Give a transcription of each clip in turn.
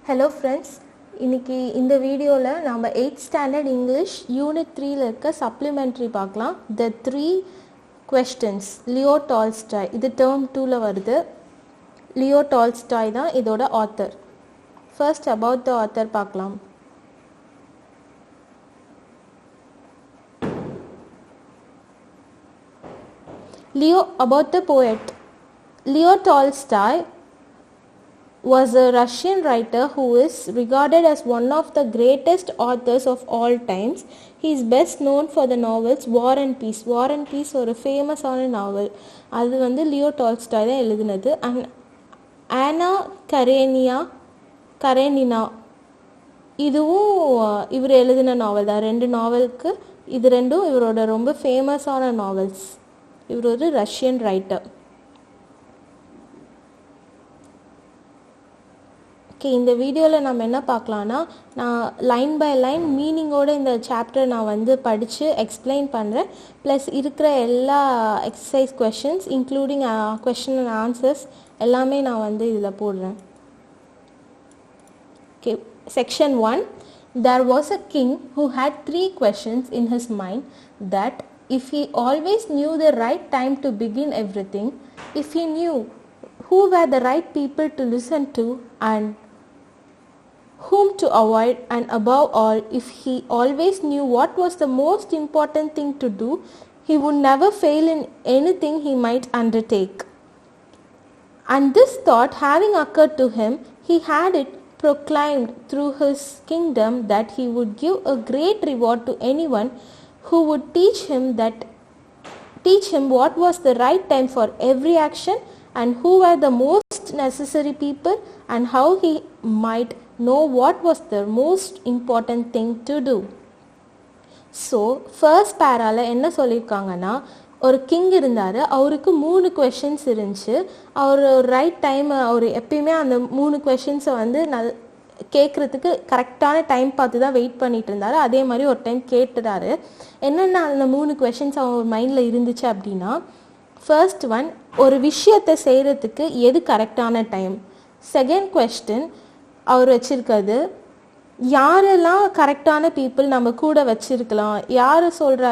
Hello friends, இன்னைக்கு இந்த வீடியோவில் நாம் 8th standard English Unit 3ல இருக்க supplementary பார்க்கலாம். The 3 questions, Leo Tolstoy, இது term 2ல வருது. Leo Tolstoy தான் இதோட author. First about the author பார்க்கலாம். About the poet. Leo Tolstoy was a Russian writer who is regarded as one of the greatest authors of all times. He is best known for the novels War and Peace. War and Peace ஒரு ஃபேமஸான நாவல். அது வந்து Leo Tolstoy தான் எழுதினது. And ஆனா கரேனினா இதுவும் இவர் எழுதின நாவல் தான். 2 நாவலுக்கு இது ரெண்டும் இவரோட ரொம்ப ஃபேமஸான நாவல்ஸ். இவர் ஒரு ரஷ்யன் ரைட்டர். இந்த வீடியோவில் நம்ம என்ன பார்க்கலான்னா, நான் லைன் பை லைன் மீனிங்கோடு இந்த சாப்டர் நான் வந்து படித்து எக்ஸ்பிளைன் பண்ணுறேன். ப்ளஸ் இருக்கிற எல்லா exercise questions including question and answers எல்லாமே நான் வந்து இதில் போடுறேன். Okay, section 1. There was a king who had 3 questions in his mind that if he always knew the right time to begin everything, if he knew who were the right people to listen to and whom to avoid, and above all, if he always knew what was the most important thing to do, he would never fail in anything he might undertake. And this thought having occurred to him, he had it proclaimed through his kingdom that he would give a great reward to anyone who would teach him what was the right time for every action, and who were the most necessary people, and how he might know what was the most important thing to do. So first paraல என்ன சொல்லியிருக்காங்கன்னா, ஒரு king இருந்தார். அவருக்கு 3 questions இருந்துச்சு. அவர் right time, அவர் எப்பயுமே அந்த 3 கொஷின்ஸை வந்து கேட்குறதுக்கு கரெக்டான டைம் பார்த்து தான் வெயிட் பண்ணிட்டு இருந்தார். அதே மாதிரி ஒரு டைம் கேட்டுறாரு. என்னென்ன அந்த 3 கொஷின்ஸ் அவர் மைண்டில் இருந்துச்சு அப்படின்னா, ஃபர்ஸ்ட் ஒன், ஒரு விஷயத்தை செய்கிறதுக்கு எது கரெக்டான டைம். செகண்ட் கொஸ்டின் அவர் வச்சுருக்கிறது, யாரெல்லாம் கரெக்டான பீப்புள் நம்ம கூட வச்சுருக்கலாம், யார் சொல்கிற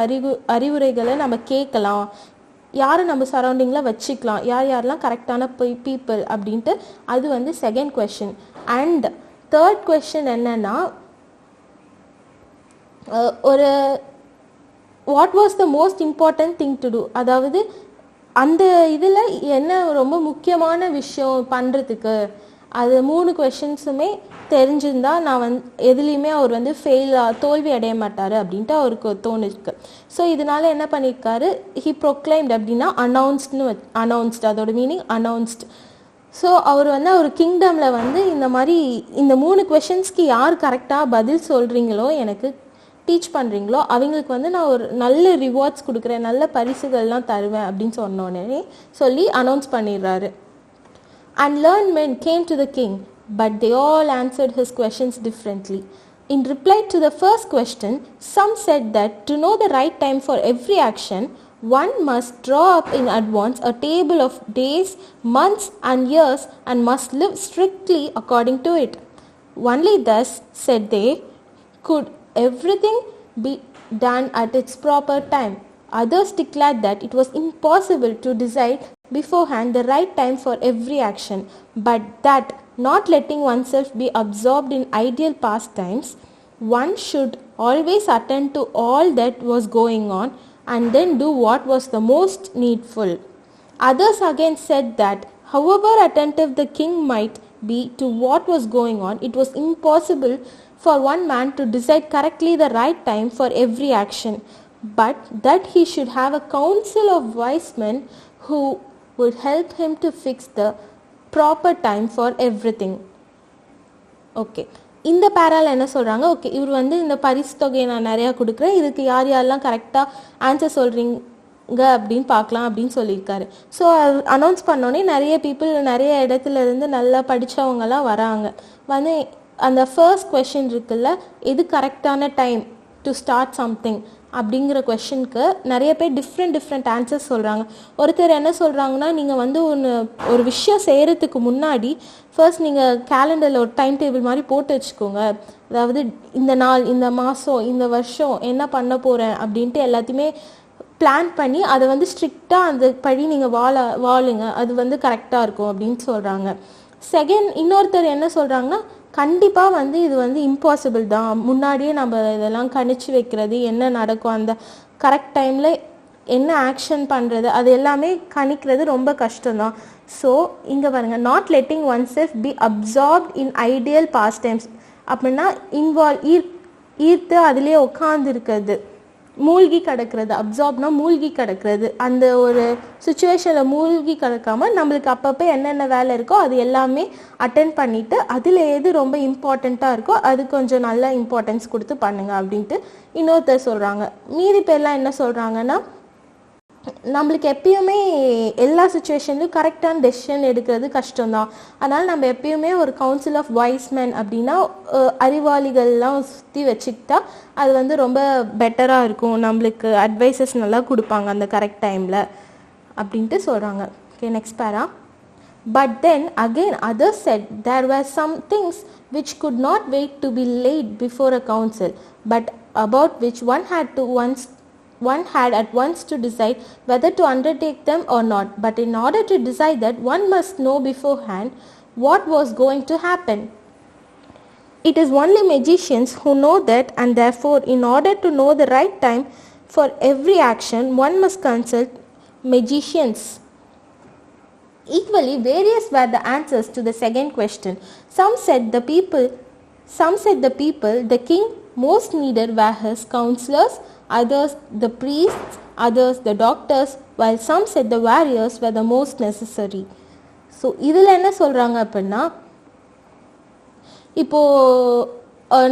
அறிவுரைகளை நம்ம கேட்கலாம், யாரை நம்ம சரௌண்டிங்கில் வச்சுக்கலாம், யாரெல்லாம் கரெக்டான பீப்புள் அப்படின்ட்டு. அது வந்து second question. And third question என்னென்னா, ஒரு what was the most important thing to do, அதாவது அந்த இதில் என்ன ரொம்ப முக்கியமான விஷயம் பண்ணுறதுக்கு. அது 3 கொஷின்ஸுமே தெரிஞ்சிருந்தா நான் எதுலேயுமே அவர் வந்து தோல்வி அடைய மாட்டார் அப்படின்ட்டு அவருக்கு தோணுருக்கு. ஸோ இதனால் என்ன பண்ணியிருக்காரு, ஹி ப்ரொக்ளைம்ட் அப்படின்னா அனௌன்ஸ்டு, அதோட மீனிங் அனௌன்ஸ்டு. ஸோ அவர் வந்து அவர் கிங்டமில் வந்து இந்த மாதிரி இந்த 3 கொஷின்ஸ்க்கு யார் கரெக்டாக பதில் சொல்கிறீங்களோ, எனக்கு டீச் பண்ணுறீங்களோ, அவங்களுக்கு வந்து நான் ஒரு நல்ல ரிவார்ட்ஸ் கொடுக்குறேன், நல்ல பரிசுகள்லாம் தருவேன் அப்படின்னு சொன்னோடனே சொல்லி அனௌன்ஸ் பண்ணிடுறாரு. And learned men came to the king, but they all answered his questions differently. In reply to the first question, some said that to know the right time for every action, one must draw up in advance a table of days, months and years, and must live strictly according to it. Only thus, said they, could everything be done at its proper time. Others declared that it was impossible to decide beforehand the right time for every action, but that not letting oneself be absorbed in ideal pastimes, one should always attend to all that was going on and then do what was the most needful. Others again said that however attentive the king might be to what was going on, it was impossible for one man to decide correctly the right time for every action, but that he should have a council of wise men who would help him to fix the proper time for everything. Okay, இந்த பேரால் என்ன சொல்கிறாங்க, okay இவர் வந்து இந்த பரிசு தொகையை நான் நிறையா கொடுக்குறேன், இதுக்கு யாரெல்லாம் கரெக்டாக ஆன்சர் சொல்கிறீங்க அப்படின்னு பார்க்கலாம் அப்படின்னு சொல்லியிருக்காரு. ஸோ அனௌன்ஸ் பண்ணோன்னே நிறைய பீப்புள் நிறைய இடத்துல இருந்து நல்லா படித்தவங்கலாம் வராங்க. அந்த ஃபர்ஸ்ட் கொஷின் இருக்குல்ல, எது கரெக்டான டைம் டு ஸ்டார்ட் சம்திங், அப்படிங்கிற கொஷனுக்கு நிறைய பேர் டிஃப்ரெண்ட் ஆன்சர்ஸ் சொல்கிறாங்க. ஒருத்தர் என்ன சொல்கிறாங்கன்னா, நீங்கள் வந்து ஒரு விஷயம் செய்கிறதுக்கு முன்னாடி ஃபர்ஸ்ட் நீங்கள் கேலண்டரில் ஒரு டைம் டேபிள் மாதிரி போட்டு வச்சுக்கோங்க. அதாவது இந்த நாள், இந்த மாதம், இந்த வருஷம் என்ன பண்ண போகிறேன் அப்படின்ட்டு எல்லாத்தையுமே பிளான் பண்ணி அதை வந்து ஸ்ட்ரிக்டாக அந்த படி நீங்கள் வாழுங்க, அது வந்து கரெக்டாக இருக்கும் அப்படின்னு சொல்கிறாங்க. இன்னொருத்தர் என்ன சொல்கிறாங்கன்னா, கண்டிப்பாக வந்து இது வந்து இம்பாசிபிள் தான், முன்னாடியே நம்ம இதெல்லாம் கணிச்சு வைக்கிறது, என்ன நடக்கும், அந்த கரெக்ட் டைமில் என்ன ஆக்ஷன் பண்ணுறது, அது எல்லாமே கணிக்கிறது ரொம்ப கஷ்டம்தான். ஸோ இங்கே பாருங்கள், not letting oneself be absorbed in ideal pastimes அப்படின்னா ஈர்த்து அதிலே உட்காந்து இருக்கிறது, மூழ்கி கிடக்கிறது. அப்சார்ப்னா மூழ்கி கிடக்கிறது. அந்த ஒரு சுச்சுவேஷனில் மூழ்கி கிடக்காமல் நம்மளுக்கு அப்பப்போ என்னென்ன வேலை இருக்கோ அது எல்லாமே அட்டென்ட் பண்ணிவிட்டு அதில் எது ரொம்ப இம்பார்ட்டண்ட்டாக இருக்கோ அது கொஞ்சம் நல்லா இம்பார்ட்டன்ஸ் கொடுத்து பண்ணுங்க அப்படின்ட்டு இன்னொருத்தர் சொல்கிறாங்க. மீதி பேர்லாம் என்ன சொல்கிறாங்கன்னா, நம்மளுக்கு எப்பயுமே எல்லா சுச்சுவேஷன்லையும் கரெக்டான டெசிஷன் எடுக்கிறது கஷ்டம்தான். அதனால் நம்ம எப்பயுமே ஒரு கவுன்சில் ஆஃப் வைஸ் மேன் அப்படின்னா அறிவாளிகள்லாம் சுற்றி வச்சுக்கிட்டா அது வந்து ரொம்ப பெட்டராக இருக்கும், நம்மளுக்கு அட்வைசஸ் நல்லா கொடுப்பாங்க அந்த கரெக்ட் டைமில் அப்படின்ட்டு சொல்கிறாங்க. ஓகே, நெக்ஸ்ட் பேரா. But then again others said there were some things which could not wait to be laid before a council, but about which one had at once to decide whether to undertake them or not. But in order to decide that, one must know beforehand what was going to happen. It is only magicians who know that, and therefore in order to know the right time for every action, one must consult magicians. Equally various were the answers to the second question. Some said the people the king most needed were his counselors, others the priests, others the doctors, while some said the warriors were the most necessary. So இதில் என்ன சொல்கிறாங்க அப்படின்னா, இப்போது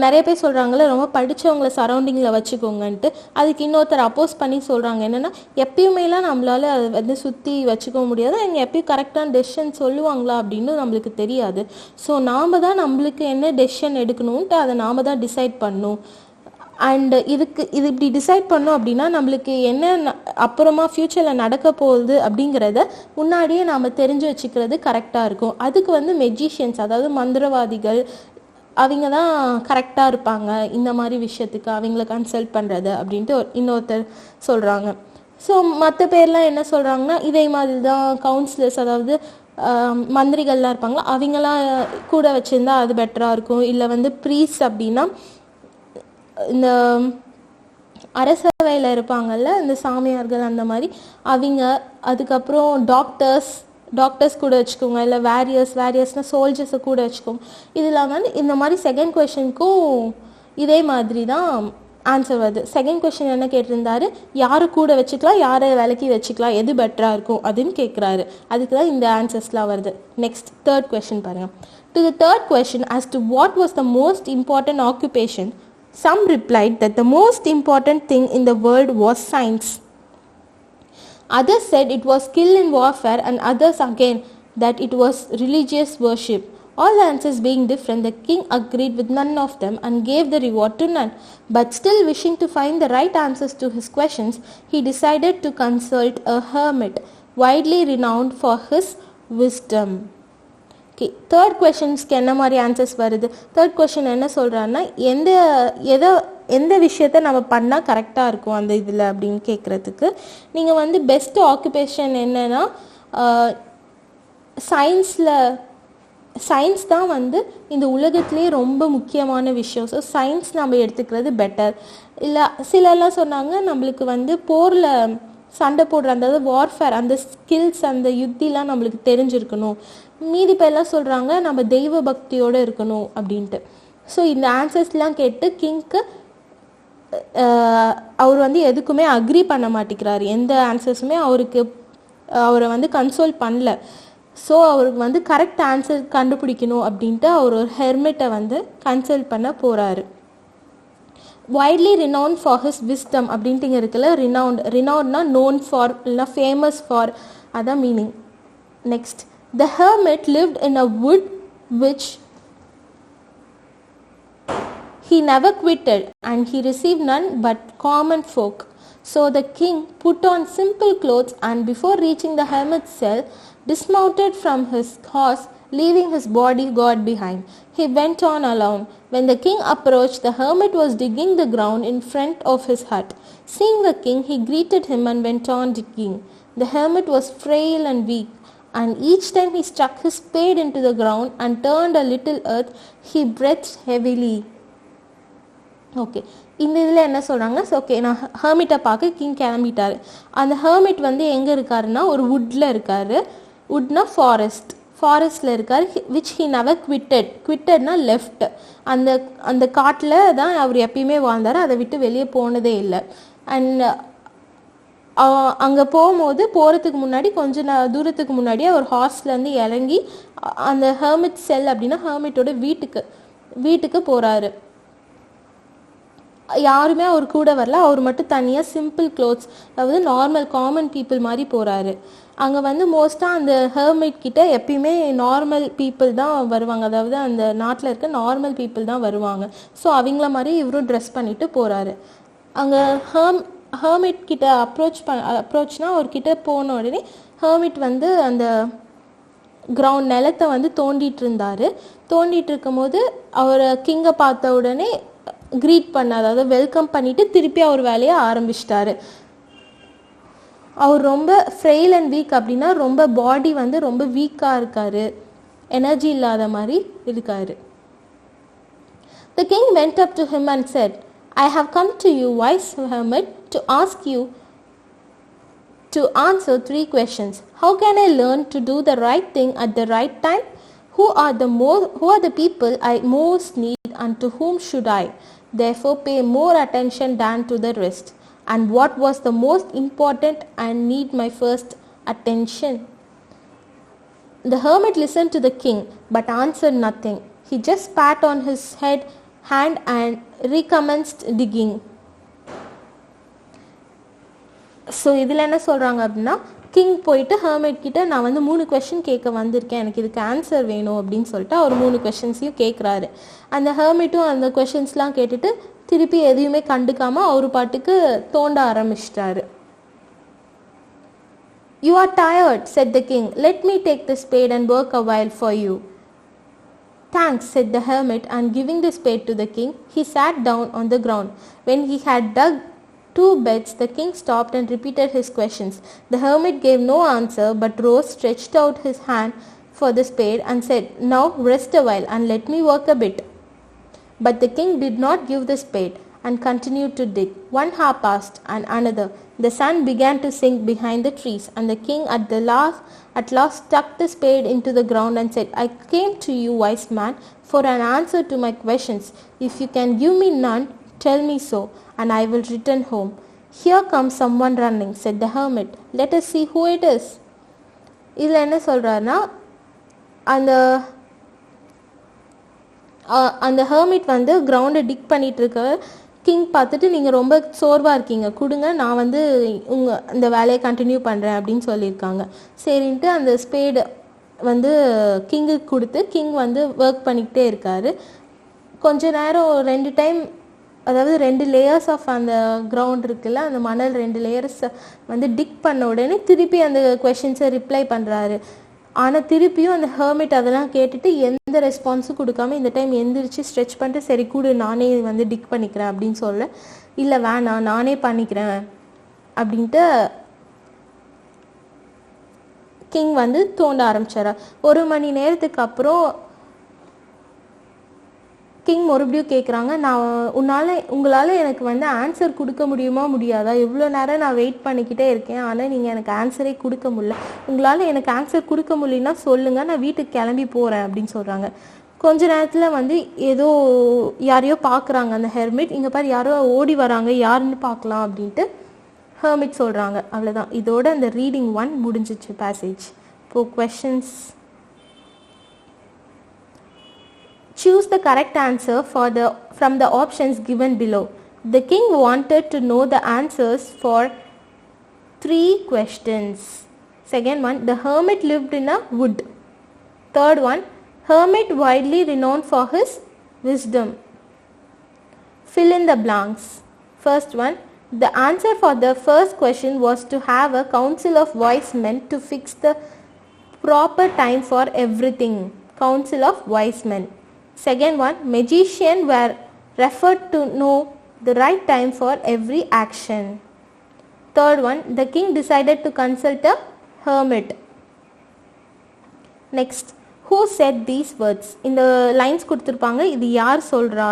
நிறைய பேர் சொல்கிறாங்களே ரொம்ப படித்தவங்களை சரௌண்டிங்கில் வச்சுக்கோங்கன்ட்டு, அதுக்கு இன்னொருத்தர் அப்போஸ் பண்ணி சொல்கிறாங்க என்னென்னா, எப்பயுமேலாம் நம்மளால் அதை வந்து சுற்றி வச்சுக்க முடியாது, அவங்க எப்பயும் கரெக்டான டெசிஷன் சொல்லுவாங்களா அப்படின்னு நம்மளுக்கு தெரியாது. ஸோ நாம் தான் நம்மளுக்கு என்ன டெசிஷன் எடுக்கணுன்ட்டு அதை நாம் தான் டிசைட் பண்ணணும். அண்டு இது இப்படி டிசைட் பண்ணோம் அப்படின்னா நம்மளுக்கு என்ன அப்புறமா ஃப்யூச்சரில் நடக்க போகுது அப்படிங்கிறத முன்னாடியே நாம் தெரிஞ்சு வச்சுக்கிறது கரெக்டாக இருக்கும். அதுக்கு வந்து மெஜிஷியன்ஸ், அதாவது மந்திரவாதிகள், அவங்க தான் கரெக்டாக இருப்பாங்க இந்த மாதிரி விஷயத்துக்கு, அவங்கள கன்சல்ட் பண்ணுறது அப்படின்ட்டு இன்னொருத்தர் சொல்கிறாங்க. ஸோ மற்ற பேர்லாம் என்ன சொல்கிறாங்கன்னா, இதே மாதிரி தான் கவுன்சிலர்ஸ், அதாவது மந்திரிகள்லாம் இருப்பாங்களா, அவங்களாம் கூட வச்சுருந்தா அது பெட்டராக இருக்கும். இல்லை வந்து ப்ரீஸ் அப்படின்னா இந்த அரசவையில் இருப்பாங்கள்ல இந்த சாமியார்கள், அந்த மாதிரி அவங்க. அதுக்கப்புறம் டாக்டர்ஸ் கூட வச்சுக்கோங்க, இல்லை வேரியர்ஸ்னால் சோல்ஜர்ஸை கூட வச்சுக்கோங்க. இதில் வந்து இந்த மாதிரி செகண்ட் கொஷனுக்கும் இதே மாதிரி தான் ஆன்சர் வருது. செகண்ட் கொஷின் என்ன கேட்டிருந்தாரு, யாரை கூட வச்சுக்கலாம், யாரை விலைக்கு வச்சுக்கலாம், எது பெட்டராக இருக்கும் அப்படின்னு கேட்குறாரு. அதுக்கு தான் இந்த ஆன்சர்ஸ்லாம் வருது. நெக்ஸ்ட் தேர்ட் கொஷின் பாருங்கள். To the third question as to what was the most important occupation, some replied that the most important thing in the world was science. Others said it was skill in warfare, and others again that it was religious worship. All the answers being different, the king agreed with none of them and gave the reward to none. But still wishing to find the right answers to his questions, he decided to consult a hermit, widely renowned for his wisdom. Okay, third கொஷின்ஸ்க்கு என்ன மாதிரி answers வருது? Third question என்ன சொல்கிறான்னா, எந்த விஷயத்த நம்ம பண்ணால் கரெக்டாக இருக்கும் அந்த இதில் அப்படின்னு கேட்குறதுக்கு, நீங்கள் வந்து பெஸ்ட்டு ஆக்குபேஷன் என்னென்னா சயின்ஸ் தான் வந்து இந்த உலகத்துலேயே ரொம்ப முக்கியமான விஷயம். ஸோ சயின்ஸ் நம்ம எடுத்துக்கிறது பெட்டர். இல்லை சிலர்லாம் சொன்னாங்க, நம்மளுக்கு வந்து போரில் சண்டை போடுற அந்த வார்ஃபேர், அந்த ஸ்கில்ஸ், அந்த யுத்திலாம் நம்மளுக்கு தெரிஞ்சிருக்கணும். மீதி பேர்லாம் சொல்கிறாங்க நம்ம தெய்வ பக்தியோடு இருக்கணும் அப்படின்ட்டு. ஸோ இந்த ஆன்சர்ஸ்லாம் கேட்டு கிங்க்கு அவர் வந்து எதுக்குமே அக்ரி பண்ண மாட்டேங்கிறாரு. எந்த ஆன்சர்ஸுமே அவரை வந்து கன்சோல் பண்ணல. ஸோ அவருக்கு வந்து கரெக்ட் ஆன்சர் கண்டுபிடிக்கணும் அப்படின்ட்டு அவர் ஒரு ஹெர்மிட்டை வந்து கன்சல்ட் பண்ண போகிறாரு. widely renowned for his wisdom அப்படின்ட்டு இங்கே இருக்குல்ல, renownedனா known for இல்லைனா ஃபேமஸ் ஃபார், அதான் meaning. Next, the hermit lived in a wood which He never quitted, and he received none but common folk. So the king put on simple clothes, and before reaching the hermit's cell, dismounted from his horse, leaving his bodyguard behind. He went on alone. When the king approached, the hermit was digging the ground in front of his hut. Seeing the king, he greeted him and went on digging. The hermit was frail and weak, and each time he struck his spade into the ground and turned a little earth, he breathed heavily. Okay, இந்த இதில் என்ன சொல்கிறாங்க, okay நான் ஹர்மிட்டை பார்க்க king கிளம்பிட்டார். அந்த hermit வந்து எங்கே இருக்காருன்னா ஒரு வுட்டில் இருக்கார். வுட்னா ஃபாரஸ்ட்டில் இருக்கார். விச் ஹி நெவர் குவிட்டட்னா லெஃப்ட். அந்த அந்த காட்டில் தான் அவர் எப்பயுமே வாழ்ந்தார், அதை விட்டு வெளியே போனதே இல்லை. அண்ட் அங்கே போகிறதுக்கு முன்னாடி கொஞ்சம் தூரத்துக்கு முன்னாடி அவர் ஹார்ஸ்லேருந்து இறங்கி அந்த ஹர்மிட் செல் அப்படின்னா ஹர்மிட்டோட வீட்டுக்கு போகிறாரு. யாருமே அவர் கூட வரல, அவர் மட்டும் தனியாக சிம்பிள் க்ளோத்ஸ், அதாவது நார்மல் காமன் பீப்புள் மாதிரி போகிறாரு. அங்கே வந்து மோஸ்ட்டாக அந்த ஹெர்மிட் கிட்ட எப்பயுமே நார்மல் பீப்புள் தான் வருவாங்க, அதாவது அந்த நாட்டில் இருக்க நார்மல் பீப்புள் தான் வருவாங்க. ஸோ அவங்கள மாதிரி இவரும் ட்ரெஸ் பண்ணிட்டு போகிறாரு. அங்கே ஹெர்மிட் கிட்ட அப்ரோச்னா அவர்கிட்ட போன உடனே ஹெர்மிட் வந்து அந்த கிரவுண்ட் நிலத்தை வந்து தோண்டிட்டு இருந்தார். தோண்டிட்டு இருக்கும்போது அவர் கிங்கை பார்த்த உடனே க்ரீட் பண்ண, அதாவது வெல்கம் பண்ணிவிட்டு திருப்பி அவர் வேலையை ஆரம்பிச்சிட்டாரு. அவர் ரொம்ப ஃப்ரெயில் அண்ட் வீக், அப்படின்னா ரொம்ப பாடி வந்து ரொம்ப வீக்காக இருக்கார், எனர்ஜி இல்லாத மாதிரி இருக்கார். The king went up to him and said, I have come to you, wise hermit, to ask you to answer 3 questions. How can I learn to do the right thing at the right time? Who are the people I most need, and to whom should I therefore pay more attention than to the rest? And what was the most important and need my first attention? The hermit listened to the king but answered nothing. He just spat on his hand and recommenced digging. So இதில் என்ன சொல்கிறாங்க அப்படின்னா, king போயிட்டு hermit கிட்ட நான் வந்து 3 question கேட்க வந்திருக்கேன், எனக்கு இதுக்கு ஆன்சர் வேணும் அப்படின்னு சொல்லிட்டு அவர் 3 கொஷின்ஸையும் கேட்குறாரு. அந்த ஹெர்மிட்டும் அந்த கொஷின்ஸ்லாம் கேட்டுட்டு திருப்பி எதையுமே கண்டுக்காமல் அவர் பாட்டுக்கு தோண்ட ஆரம்பிச்சிட்டாரு. You are tired, said the king. Let me take the spade and work a while for you. Thanks, said the hermit, and giving the spade to the king, he sat down on the ground. When he had dug 2 beds, the king stopped and repeated his questions. The hermit gave no answer, but rose, stretched out his hand for the spade, and said, Now rest a while and let me work a bit. But the king did not give the spade and continued to dig. 1 hour passed, and another. The sun began to sink behind the trees, and the king at last stuck the spade into the ground and said, I came to you, wise man, for an answer to my questions. If you can give me none, tell me so, and I will return home. Here comes someone running, said the hermit. Let us see who it is. இதில் என்ன சொல்கிறாருன்னா, அந்த hermit வந்து கிரவுண்டை tick பண்ணிட்டு இருக்க king பார்த்துட்டு, நீங்கள் ரொம்ப சோர்வாக இருக்கீங்க, கொடுங்க, நான் வந்து இந்த வேலையை கண்டினியூ பண்ணுறேன் அப்படின்னு சொல்லியிருக்காங்க. சரின்ட்டு அந்த ஸ்பேடு வந்து கிங்குக்கு கொடுத்து கிங் வந்து ஒர்க் பண்ணிக்கிட்டே இருக்கார். கொஞ்ச நேரம் 2 டைம், அதாவது 2 லேயர்ஸ் ஆஃப் அந்த கிரவுண்ட் இருக்குல்ல, அந்த மணல் 2 லேயர்ஸ் வந்து டிக் பண்ண உடனே திருப்பி அந்த கொஷின்ஸை ரிப்ளை பண்ணுறாரு. ஆனால் திருப்பியும் அந்த ஹெர்மிட் அதெல்லாம் கேட்டுட்டு எந்த ரெஸ்பான்ஸும் கொடுக்காம இந்த டைம் எந்திரிச்சு ஸ்ட்ரெச் பண்ணிட்டு, சரி கூடு நானே வந்து டிக் பண்ணிக்கிறேன் அப்படின்னு சொல்ல, இல்லை வேணாம் நானே பண்ணிக்கிறேன் அப்படின்ட்டு கிங் வந்து தோண்ட ஆரம்பிச்சார். 1 மணி நேரத்துக்கு அப்புறம் கிங் மறுபடியும் கேட்குறாங்க, உங்களால் எனக்கு வந்து ஆன்சர் கொடுக்க முடியுமா முடியாதா? எவ்வளோ நேரம் நான் வெயிட் பண்ணிக்கிட்டே இருக்கேன், ஆனால் நீங்கள் எனக்கு ஆன்சரே கொடுக்க முடியல. உங்களால் எனக்கு ஆன்சர் கொடுக்க முடியலன்னா சொல்லுங்கள், நான் வீட்டுக்கு கிளம்பி போகிறேன் அப்படின்னு சொல்கிறாங்க. கொஞ்ச நேரத்தில் வந்து ஏதோ யாரையோ பார்க்குறாங்க அந்த ஹெர்மிட். இங்கே பாரு யாரோ ஓடி வராங்க, யாருன்னு பார்க்கலாம் அப்படின்ட்டு ஹெர்மிட் சொல்கிறாங்க. அவ்வளோதான், இதோட அந்த ரீடிங் 1 முடிஞ்சிச்சு பேசேஜ். இப்போ questions. Choose the correct answer from the options given below. The king wanted to know the answers for 3 questions. Second one, the hermit lived in a wood. Third one, hermit widely renowned for his wisdom. Fill in the blanks. First one, the answer for the first question was to have a council of wise men to fix the proper time for everything. Council of wise men. Second one, magicians were referred to know the right time for every action. Third one, the king decided to consult a hermit. Next, who said these words? இந்த lines கொடுத்துருப்பாங்க, இது யார் சொல்கிறா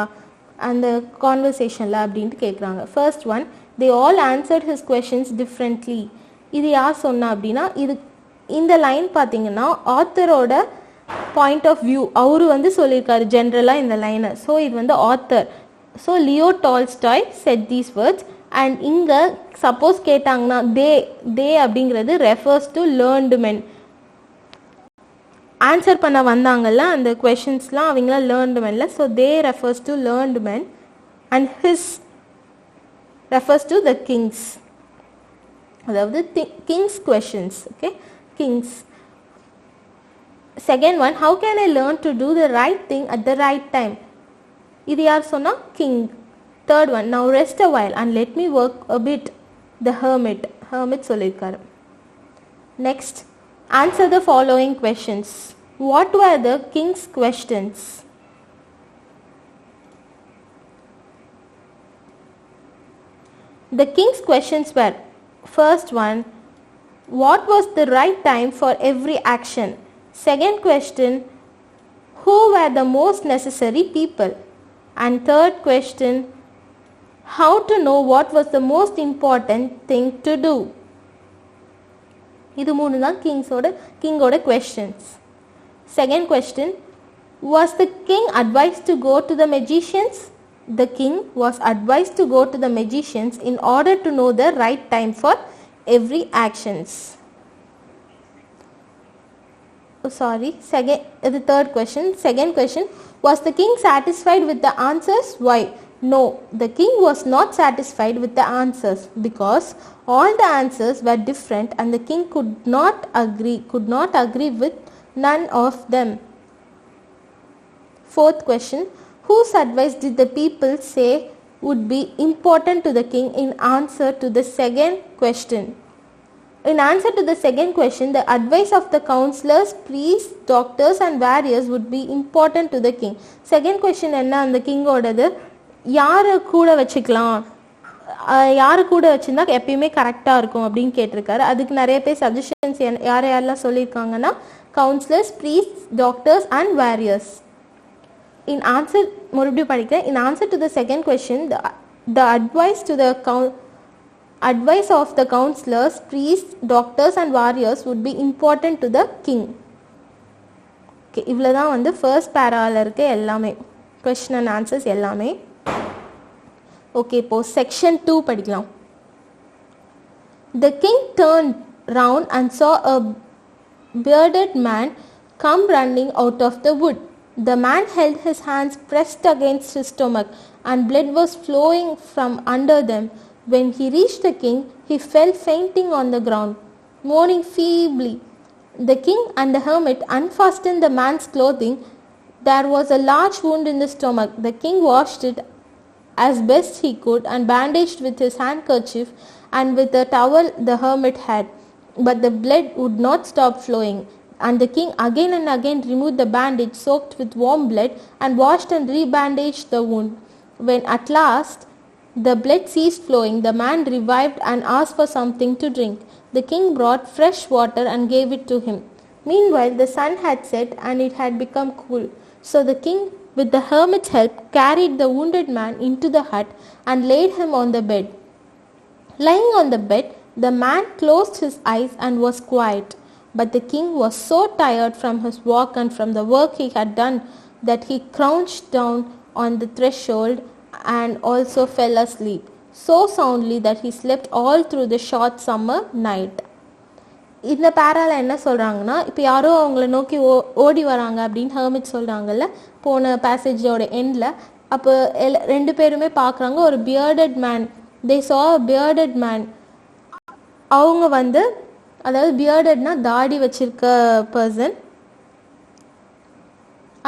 அந்த கான்வர்சேஷனில் அப்படின்ட்டு கேட்குறாங்க. First one, they all answered his questions differently. இது யார் சொன்னா அப்படின்னா, இந்த லைன் பார்த்தீங்கன்னா ஆத்தரோட பாயிண்ட் ஆஃப் வியூ அவர் வந்து சொல்லியிருக்காரு ஜென்ரலாக இந்த லைனை. ஸோ இது வந்து author. So Leo Tolstoy said these words. And இங்கே சப்போஸ் கேட்டாங்கன்னா தே அப்படிங்கிறது ரெஃபர்ஸ் டு லேர்ன்டு மென். ஆன்சர் பண்ண வந்தாங்கல்ல அந்த கொஷின்ஸ்லாம் அவங்களாம் லேர்ன்டு மென்ல. So they refers to learned men and his refers to the kings. அதாவது kings questions. Okay, kings. Second one, how can I learn to do the right thing at the right time? இது யார் சொன்னால்? King. Third one, now rest a while and let me work a bit. The hermit சொல்லியிருக்காரு. Next, answer the following questions. What were the king's questions? The king's questions were, first one, what was the right time for every action? Second question, who were the most necessary people? And third question, how to know what was the most important thing to do? இது மூணு தான் கிங்கோட questions. Second question, was the king advised to go to the magicians? The king was advised to go to the magicians in order to know the right time for every actions. The third question. Second question, was the king satisfied with the answers? Why? No, the king was not satisfied with the answers because all the answers were different and the king could not agree with none of them. Fourth question, whose advice did the people say would be important to the king in answer to the second question? In answer to the second question, the advice of the counselors, priests, doctors and warriors would be important to the king. Second question என்ன அந்த கிங்கோடது, யாரை கூட வச்சுக்கலாம், யாரை கூட வச்சுருந்தா எப்பயுமே கரெக்டாக இருக்கும் அப்படின்னு கேட்டிருக்காரு. அதுக்கு நிறைய பேர் சஜஷன்ஸ் யாரெல்லாம் சொல்லியிருக்காங்கன்னா, counsellors, priest, doctors and warriors. மறுபடியும் படிக்கிறேன். இன் answer to the second question, the advice of the counselors, priests, doctors and warriors would be important to the king. Okay, இவ்வளோ தான் வந்து ஃபர்ஸ்ட் பேராவில் இருக்க எல்லாமே கொஸ்டின் அண்ட் ஆன்சர்ஸ் எல்லாமே. ஓகே, இப்போது section 2 படிக்கலாம். The king turned round and saw a bearded man come running out of the wood. The man held his hands pressed against his stomach and blood was flowing from under them. When he reached the king, he fell fainting on the ground, moaning feebly. The king and the hermit unfastened the man's clothing. There was a large wound in the stomach. The king washed it as best he could and bandaged with his handkerchief and with the towel the hermit had. But the blood would not stop flowing. And the king again and again removed the bandage soaked with warm blood and washed and rebandaged the wound. When at last the blood ceased flowing, the man revived and asked for something to drink. The king brought fresh water and gave it to him. Meanwhile, the sun had set and it had become cool. So the king, with the hermit's help, carried the wounded man into the hut and laid him on the bed. Lying on the bed, the man closed his eyes and was quiet. But the king was so tired from his walk and from the work he had done that he crouched down on the threshold and also fell asleep, so soundly that he slept all through the short summer night. இந்த பேரால என்ன சொல்கிறாங்கன்னா, இப்போ யாரோ அவங்கள நோக்கி ஓடி வராங்க அப்படின்னு ஹெர்மிட் சொல்கிறாங்கல்ல போன பேசேஜோட எண்டில். அப்போ ரெண்டு பேருமே பார்க்குறாங்க ஒரு பியர்டட் மேன். தே சா பியர்டட் மேன். அவங்க வந்து, அதாவது பியர்டட்னா தாடி வச்சிருக்க பர்சன்.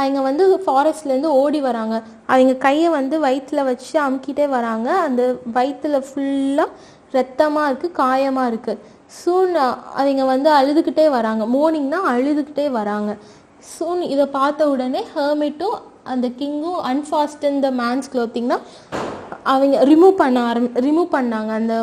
அவங்க வந்து ஃபாரஸ்ட்லேருந்து ஓடி வராங்க. அவங்க கையை வந்து வயிற்றில் வச்சு அமுக்கிட்டே வராங்க. அந்த வயிற்றில் ஃபுல்லாக ரத்தமாக இருக்குது, காயமாக இருக்குது. சூன் அவங்க வந்து அழுதுகிட்டே வராங்க. மார்னிங்னா அழுதுகிட்டே வராங்க. சூன் இதை பார்த்த உடனே ஹெர்மிட்டும் அந்த கிங்கும் அன்ஃபாஸ்டன் த மேன்ஸ் க்ளோத்திங்னா அவங்க ரிமூவ் பண்ணாங்க. அந்த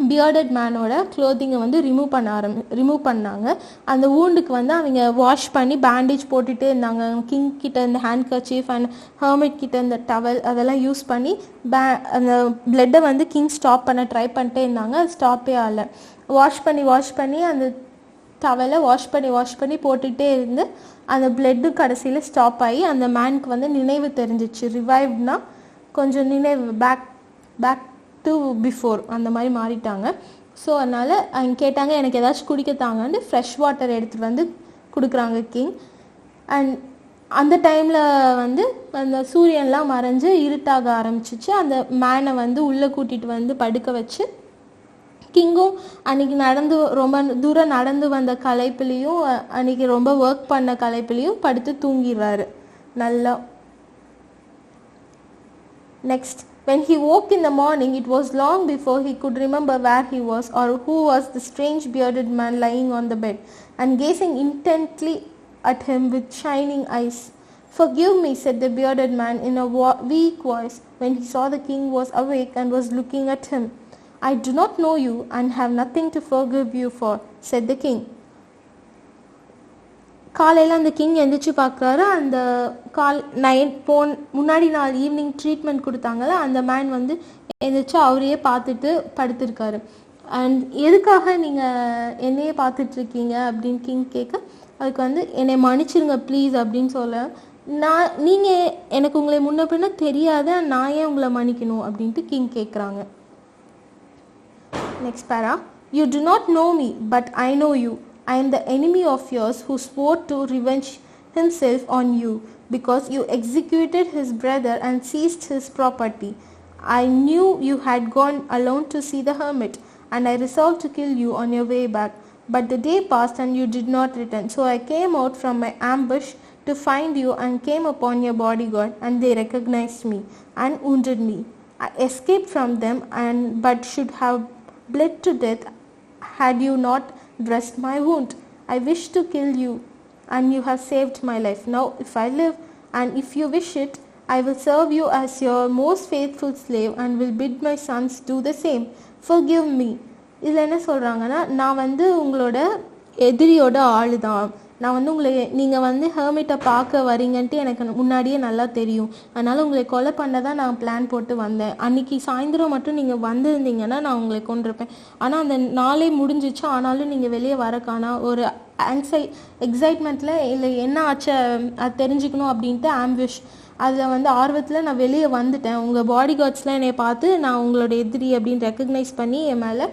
பியர்டட் மேனோட க்ளோத்திங்கை வந்து ரிமூவ் பண்ணாங்க. அந்த வூண்டுக்கு வந்து அவங்க வாஷ் பண்ணி பேண்டேஜ் போட்டுகிட்டே இருந்தாங்க. கிங் கிட்ட இந்த ஹேண்ட் கர்ச்சீஃப் அண்ட் ஹெர்மிட் கிட்ட இந்த டவல் அதெல்லாம் யூஸ் பண்ணி அந்த பிளட்டை வந்து கிங் ஸ்டாப் பண்ண ட்ரை பண்ணிட்டே இருந்தாங்க. அது ஸ்டாப்பே ஆகலை. வாஷ் பண்ணி அந்த டவலை வாஷ் பண்ணி போட்டுகிட்டே இருந்து அந்த பிளட்டு கடைசியில் ஸ்டாப் ஆகி அந்த மேனுக்கு வந்து நினைவு தெரிஞ்சிச்சு. ரிவைவ்னா கொஞ்சம் நினைவு பேக் டு பிஃபோர் அந்த மாதிரி மாறிட்டாங்க. ஸோ அதனால் அவங்க கேட்டாங்க எனக்கு ஏதாச்சும் குடிக்கத்தாங்கன்னு ஃப்ரெஷ் வாட்டர் எடுத்துகிட்டு வந்து கொடுக்குறாங்க கிங். அண்ட் அந்த டைமில் வந்து அந்த சூரியன்லாம் மறைஞ்சு இருட்டாக ஆரம்பிச்சிச்சு. அந்த மேனை வந்து உள்ளே கூட்டிகிட்டு வந்து படுக்க வச்சு கிங்கும் அன்றைக்கி ரொம்ப தூரம் நடந்து வந்த களைப்புலேயும் அன்றைக்கி ரொம்ப ஒர்க் பண்ண களைப்புலேயும் படுத்து தூங்கிடுறாரு நல்லா. Next, when he woke in the morning, it was long before he could remember where he was or who was the strange bearded man lying on the bed and gazing intently at him with shining eyes. "Forgive me," said the bearded man in a weak voice when he saw the king was awake and was looking at him. "I do not know you and have nothing to forgive you for," said the king. காலையில் அந்த king எந்திரிச்சு பார்க்குறாரு. அந்த முன்னாடி நாள் evening treatment கொடுத்தாங்கல்ல, அந்த man வந்து எந்திரிச்சு அவரையே பார்த்துட்டு படுத்திருக்காரு. அண்ட் எதுக்காக நீங்கள் என்னையே பார்த்துட்ருக்கீங்க அப்படின்னு கிங் கேட்க, அதுக்கு வந்து என்னை மன்னிச்சிருங்க ப்ளீஸ் அப்படின்னு சொல்ல, நீங்கள் எனக்கு உங்களை முன்ன பின்ன தெரியாத, நான் ஏன் உங்களை மன்னிக்கணும் அப்படின்ட்டு கிங் கேட்குறாங்க. நெக்ஸ்ட் பேரா, "You do not know me, but I know you. I am the enemy of yours who swore to revenge himself on you because you executed his brother and seized his property. I knew you had gone alone to see the hermit, and I resolved to kill you on your way back. But the day passed and you did not return. So I came out from my ambush to find you and came upon your bodyguard, and they recognized me and wounded me. I escaped from them but should have bled to death had you not dressed my wound. I wish to kill you, and you have saved my life. Now if I live, and if you wish it, I will serve you as your most faithful slave and will bid my sons do the same. Forgive me." இதில் என்ன சொல்கிறாங்கன்னா, நான் வந்து உங்களோட எதிரியோட ஆள் தான். நான் வந்து நீங்கள் வந்து ஹெர்மிட்டை பார்க்க வரீங்கன்ட்டு எனக்கு முன்னாடியே நல்லா தெரியும். அதனால் உங்களை கொலை பண்ண தான் நான் பிளான் போட்டு வந்தேன். அன்றைக்கி சாயந்தரம் மட்டும் நீங்கள் வந்திருந்தீங்கன்னா நான் உங்களை கொண்டிருப்பேன். ஆனால் அந்த நாளே முடிஞ்சிச்சு, ஆனாலும் நீங்கள் வெளியே வரக்கானா ஒரு எக்ஸைட்மெண்ட்டில் இல்லை என்ன ஆச்சு அது தெரிஞ்சுக்கணும் அப்படின்ட்டு ஆம்பிஷ் அதில் வந்து ஆர்வத்தில் நான் வெளியே வந்துட்டேன். உங்கள் பாடி கார்ட்ஸ்லாம் என்னை பார்த்து நான் உங்களோட எதிரி அப்படின்னு ரெக்கக்னைஸ் பண்ணி என் மேலே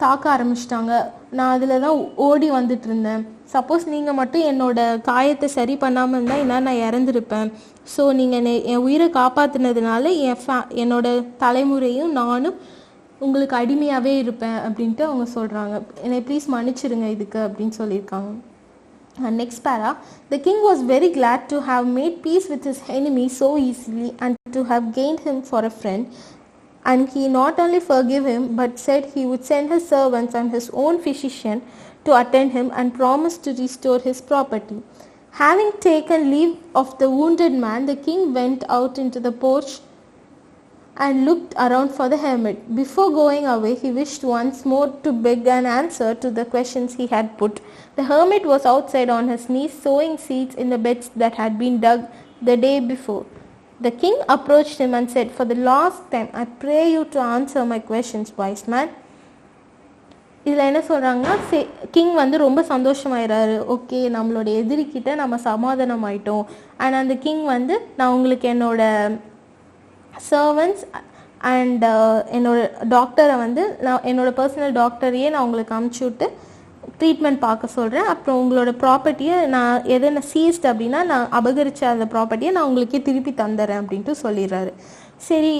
தாக்க ஆரம்பிச்சிட்டாங்க. நான் அதில் தான் ஓடி வந்துட்டு இருந்தேன். சப்போஸ் நீங்கள் மட்டும் என்னோட காயத்தை சரி பண்ணாமல் இருந்தால் என்ன நான் இறந்துருப்பேன். ஸோ நீங்கள் என் உயிரை காப்பாற்றினதுனால என்னோட தலைமுறையும் நானும் உங்களுக்கு அடிமையாகவே இருப்பேன் அப்படின்ட்டு அவங்க சொல்கிறாங்க. என்னை ப்ளீஸ் மன்னிச்சிருங்க இதுக்கு அப்படின்னு சொல்லியிருக்காங்க. Next para, "The king was very glad to have made peace with his enemy so easily and to have gained him for a friend. And he not only forgave him, but said he would send his servants and his own physician to attend him and promised to restore his property. Having taken leave of the wounded man, the king went out into the porch and looked around for the hermit. Before going away, he wished once more to beg an answer to the questions he had put. The hermit was outside on his knees, sowing seeds in the beds that had been dug the day before. The king approached him and said, 'For the last time, I pray you to answer my questions, wise man.'" இதில் என்ன சொல்கிறாங்கன்னா, king வந்து ரொம்ப சந்தோஷமாயிறாரு. Okay, நம்மளோட எதிரிக்கிட்ட நம்ம சமாதானம் ஆயிட்டோம். And அந்த கிங் வந்து, நான் உங்களுக்கு என்னோட சர்வன்ட்ஸ் அண்ட் என்னோட டாக்டரை வந்து நான் என்னோட பர்சனல் டாக்டரையே நான் உங்களுக்கு அமுச்சு விட்டு ட்ரீட்மெண்ட் பார்க்க சொல்கிறேன். அப்புறம் உங்களோட ப்ராப்பர்ட்டியை நான் எதனா சீஸ்ட் அப்படின்னா நான் அபகரித்த அந்த ப்ராப்பர்ட்டியை நான் உங்களுக்கே திருப்பி தந்துடுறேன் அப்படின்ட்டு சொல்லிடுறாரு. சரி,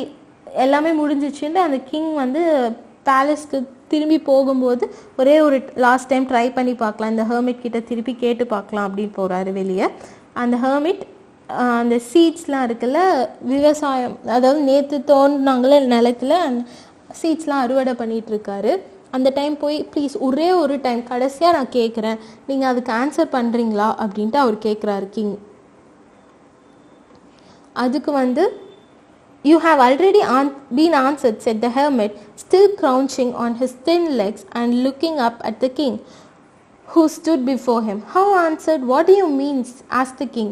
எல்லாமே முடிஞ்சிச்சுன்னு அந்த கிங் வந்து பேலஸ்க்கு திரும்பி போகும்போது ஒரே ஒரு லாஸ்ட் டைம் ட்ரை பண்ணி பார்க்கலாம், இந்த ஹெர்மிட் கிட்ட திருப்பி கேட்டு பார்க்கலாம் அப்படின்னு போகிறாரு வெளியே. அந்த ஹெர்மிட் அந்த சீட்ஸ்லாம் இருக்குல்ல, விவசாயம் அதாவது நேற்று தோன்றினாங்கள நிலத்தில் சீட்ஸ்லாம் அறுவடை பண்ணிகிட்ருக்காரு. அந்த டைம் போய் ப்ளீஸ் ஒரே ஒரு டைம் கடைசியாக நான் கேட்குறேன், நீங்கள் அதுக்கு ஆன்சர் பண்ணுறீங்களா அப்படின்ட்டு அவர் கேட்குறாரு கிங். அதுக்கு "You have already been answered," said the hermit, still crouching on his thin legs and looking up at the king, who stood before him. "How answered? What do you mean?" asked the king.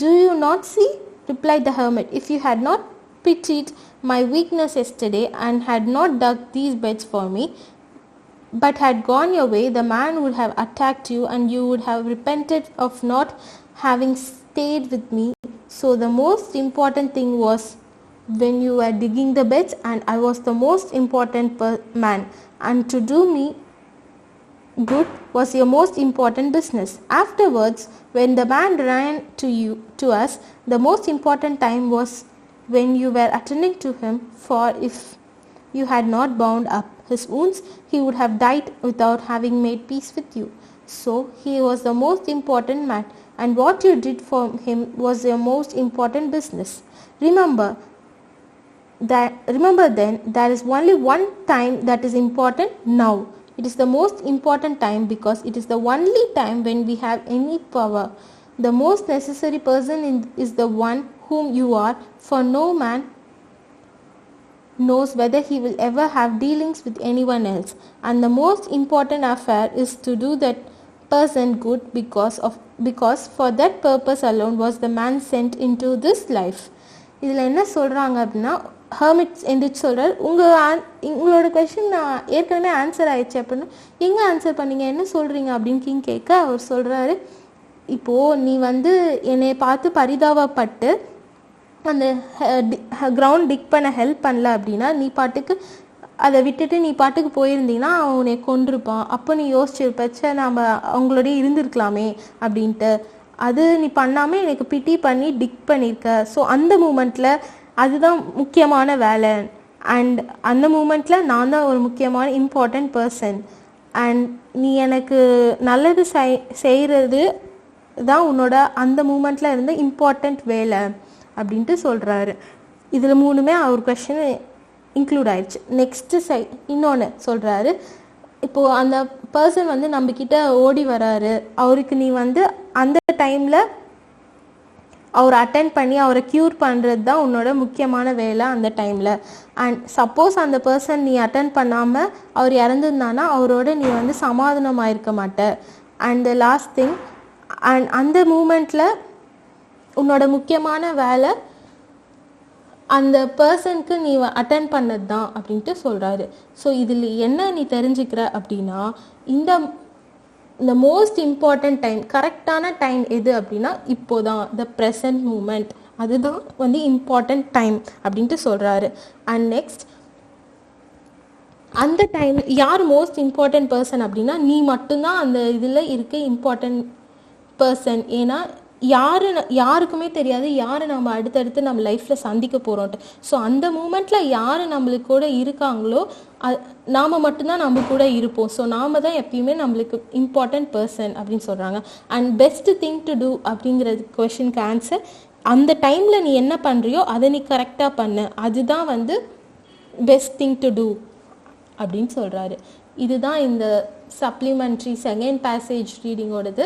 "Do you not see?" replied the hermit. "If you had not pitied my weakness yesterday and had not dug these beds for me, but had gone your way, the man would have attacked you and you would have repented of not having stayed with me. So the most important thing was when you were digging the beds, and I was the most important man, and to do me good was your most important business. Afterwards, when the man ran to us, the most important time was when you were attending to him, for if you had not bound up his wounds, he would have died without having made peace with you. So he was the most important man, and what you did for him was your most important business. Remember then, there is only one time that is important now. It is the most important time because it is the only time when we have any power. The most necessary person is the one whom you are, for no man knows whether he will ever have dealings with anyone else, and the most important affair is to do that person good, because for that purpose alone was the man sent into this life. இதில் என்ன சொல்கிறாங்க அப்படின்னா, hermits எந்திரிச்சு சொல்கிறார், உங்களோட question நான் ஏற்கனவே answer ஆயிடுச்சு அப்படின்னா, எங்கே ஆன்சர் பண்ணீங்க, என்ன சொல்கிறீங்க அப்படின்னு கிங் கேட்க அவர் சொல்கிறாரு, இப்போது நீ என்னை பார்த்து பரிதாபப்பட்டு அந்த கிரவுண்ட் டிக் பண்ண ஹெல்ப் பண்ணல அப்படின்னா, நீ பாட்டுக்கு அதை விட்டுட்டு நீ பாட்டுக்கு போயிருந்தீங்கன்னா அவன் உன்னை கொண்டிருப்பான். அப்போ நீ யோசிச்சிருப்பச்ச நம்ம அவங்களோடய இருந்திருக்கலாமே அப்படின்ட்டு. அது நீ பண்ணாமல் எனக்கு பிட்டி பண்ணி டிக் பண்ணியிருக்க. ஸோ அந்த மூமெண்ட்டில் அதுதான் முக்கியமான வேலை, அண்ட் அந்த மூமெண்ட்டில் நான் தான் ஒரு முக்கியமான இம்பார்ட்டண்ட் பர்சன், அண்ட் நீ எனக்கு நல்லது செய்கிறது தான் உன்னோட அந்த மூமெண்ட்டில் இருந்த இம்பார்ட்டண்ட் வேலை அப்படின்ட்டு சொல்கிறாரு. இதில் மூணுமே அவர் கொஷின் இன்க்ளூட் ஆயிடுச்சு. நெக்ஸ்ட்டு இன்னொன்று சொல்கிறாரு, இப்போது அந்த பர்சன் நம்மக்கிட்ட ஓடி வராரு, அவருக்கு நீ அந்த டைமில் அவரை அட்டென்ட் பண்ணி அவரை க்யூர் பண்ணுறது தான் உன்னோட முக்கியமான வேலை அந்த டைமில். அண்ட் சப்போஸ் அந்த பர்சன் நீ அட்டென்ட் பண்ணாமல் அவர் இறந்துருந்தானா அவரோட நீ சமாதானமாக இருக்க மாட்ட. And the last thing, and அந்த மூமெண்ட்டில் உன்னோட முக்கியமான வேலை அந்த பர்சனுக்கு நீ அட்டென்ட் பண்ணது தான் அப்படின்ட்டு சொல்கிறாரு. ஸோ இதில் என்ன நீ தெரிஞ்சுக்கிற அப்படின்னா, இந்த மோஸ்ட் இம்பார்ட்டண்ட் டைம், கரெக்டான டைம் எது அப்படின்னா இப்போதான், த ப்ரெசன்ட் மூமெண்ட், அதுதான் இம்பார்ட்டண்ட் டைம் அப்படின்ட்டு சொல்கிறாரு. அண்ட் நெக்ஸ்ட், அந்த டைம் யார் மோஸ்ட் இம்பார்ட்டண்ட் பர்சன் அப்படின்னா நீ மட்டும்தான் அந்த இதில் இருக்க இம்பார்ட்டண்ட் பர்சன். ஏன்னா யாருக்குமே தெரியாது யாரை நம்ம அடுத்தடுத்து நம்ம லைஃப்பில் சந்திக்க போகிறோன்ட்டு. ஸோ அந்த மூமெண்ட்டில் யார் நம்மளுக்கு கூட இருக்காங்களோ நாம் மட்டும்தான் நம்ம கூட இருப்போம். ஸோ நாம் தான் எப்பயுமே நம்மளுக்கு இம்பார்ட்டண்ட் பர்சன் அப்படின்னு சொல்கிறாங்க. And best thing to do அப்படிங்கிறது கொஷனுக்கு ஆன்சர், அந்த டைமில் நீ என்ன பண்ணுறியோ அதை நீ கரெக்டாக பண்ணு, அதுதான் பெஸ்ட் திங் டு டூ அப்படின்னு சொல்கிறாரு. இதுதான் இந்த சப்ளிமெண்ட்ரி செகண்ட் பேசேஜ் ரீடிங்கோடது.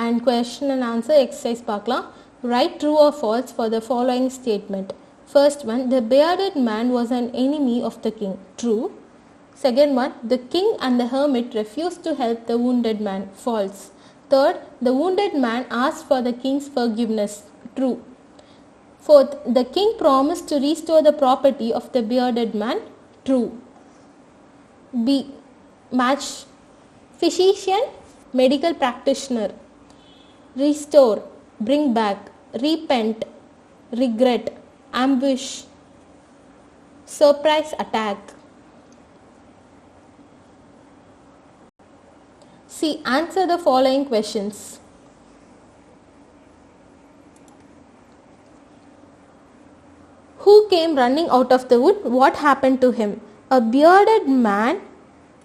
And question and answer exercise பார்க்கலாம். Write true or false for the following statement. First one, the bearded man was an enemy of the king. True. Second one, the king and the hermit refused to help the wounded man. False. Third, the wounded man asked for the king's forgiveness. True. Fourth, the king promised to restore the property of the bearded man. True. B. Match. Physician, medical practitioner. Restore, bring back, repent, regret, ambush, surprise attack. See, answer the following questions. Who came running out of the wood? What happened to him? A bearded man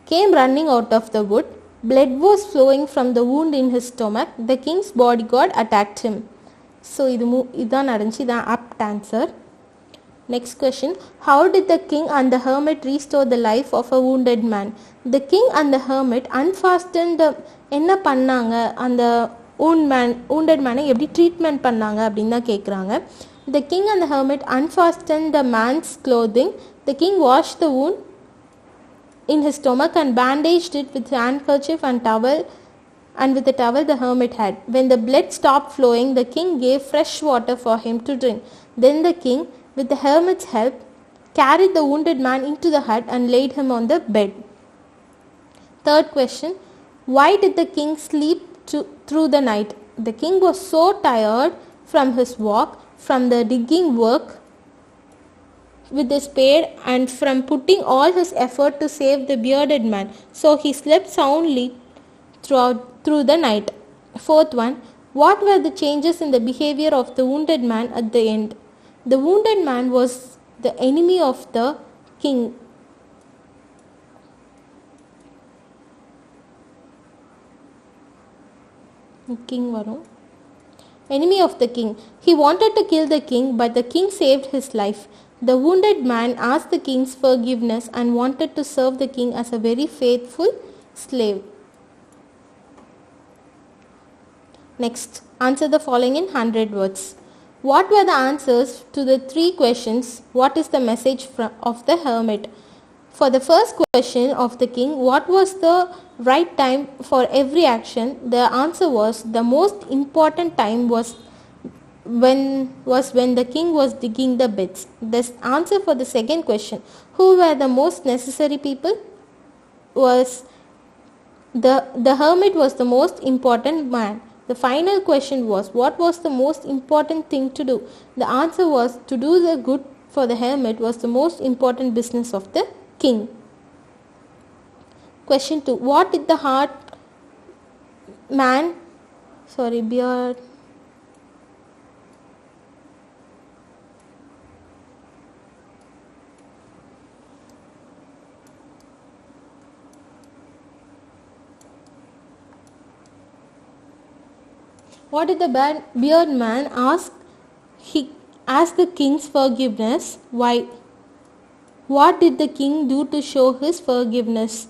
came running out of the wood. Blood was flowing from the wound in his stomach. The king's bodyguard attacked him. So இதான் நடந்துச்சு. இதான் apt answer. Next question. How did the king and the hermit restore the life of a wounded man? The king and the hermit unfastened the என்ன பண்ணாங்க, அந்த wounded man எப்படி treatment பண்ணாங்க அப்படின்னு தான் கேட்குறாங்க. The king and the hermit unfastened the man's clothing. The king washed the wound in his stomach and bandaged it with handkerchief and towel, and with the towel the hermit had. When the blood stopped flowing, the king gave fresh water for him to drink. Then the king, with the hermit's help, carried the wounded man into the hut and laid him on the bed. Third question. Why did the king sleep through the night? The king was so tired from his walk, from the digging work with the spade, and from putting all his effort to save the bearded man. So he slept soundly through the night. Fourth one. What were the changes in the behavior of the wounded man at the end? The wounded man was the enemy of the king. Enemy of the king. He wanted to kill the king, but the king saved his life. The wounded man asked the king's forgiveness and wanted to serve the king as a very faithful slave. Next, answer the following in 100 words. What were the answers to the 3 questions? What is the message of the hermit? For the first question of the king, what was the right time for every action? The answer was the most important time was when the king was digging the beds. The answer for the second question, who were the most necessary people, was the hermit was the most important man. The final question was, what was the most important thing to do? The answer was, to do the good for the hermit was the most important business of the king. Question 2. What did the beard What did the beard man ask? He asked the king's forgiveness. Why? What did the king do to show his forgiveness?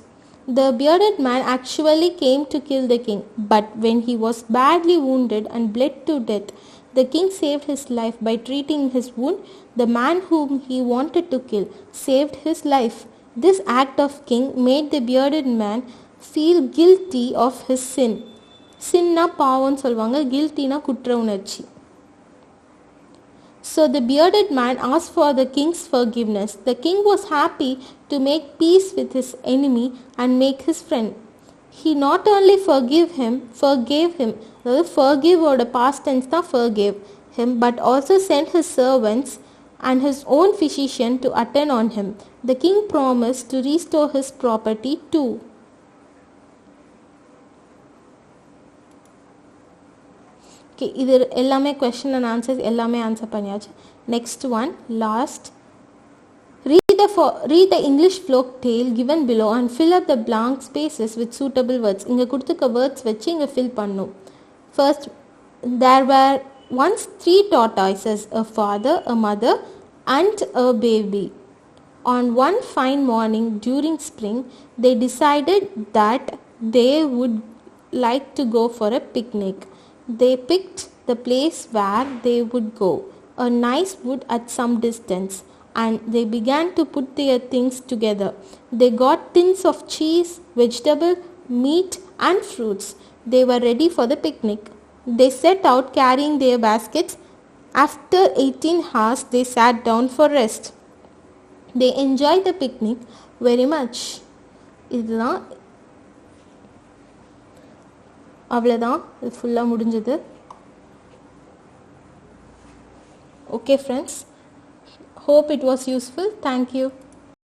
The bearded man actually came to kill the king, but when he was badly wounded and bled to death, the king saved his life by treating his wound. The man whom he wanted to kill saved his life. This act of king made the bearded man feel guilty of his sin. Sinna பாவம்னு சொல்வாங்க, guiltyனா குற்ற உணர்ச்சி. So the bearded man asked for the king's forgiveness. The king was happy to make peace with his enemy and make his friend. He not only forgave him, forgive or the past tense tha forgave him, but also sent his servants and his own physician to attend on him. The king promised to restore his property too. Okay, இது எல்லாமே question and answers எல்லாமே answer பண்ணியாச்சு. Next one, last. Read the English folk tale given below and fill up the blank spaces with suitable words. இங்க கொடுத்துக்க words வச்சு இங்க fill பண்ணும். First, there were once 3 tortoises, a father, a mother and a baby. On one fine morning during spring, they decided that they would like to go for a picnic. They picked the place where they would go, a nice wood at some distance, and they began to put their things together. They got tins of cheese, vegetable, meat and fruits. They were ready for the picnic. They set out carrying their baskets. After 18 hours, they sat down for rest. They enjoyed the picnic very much. இதுதான் அவ்வளோதான், இது ஃபுல்லாக முடிஞ்சது. Okay friends, hope it was useful. Thank you.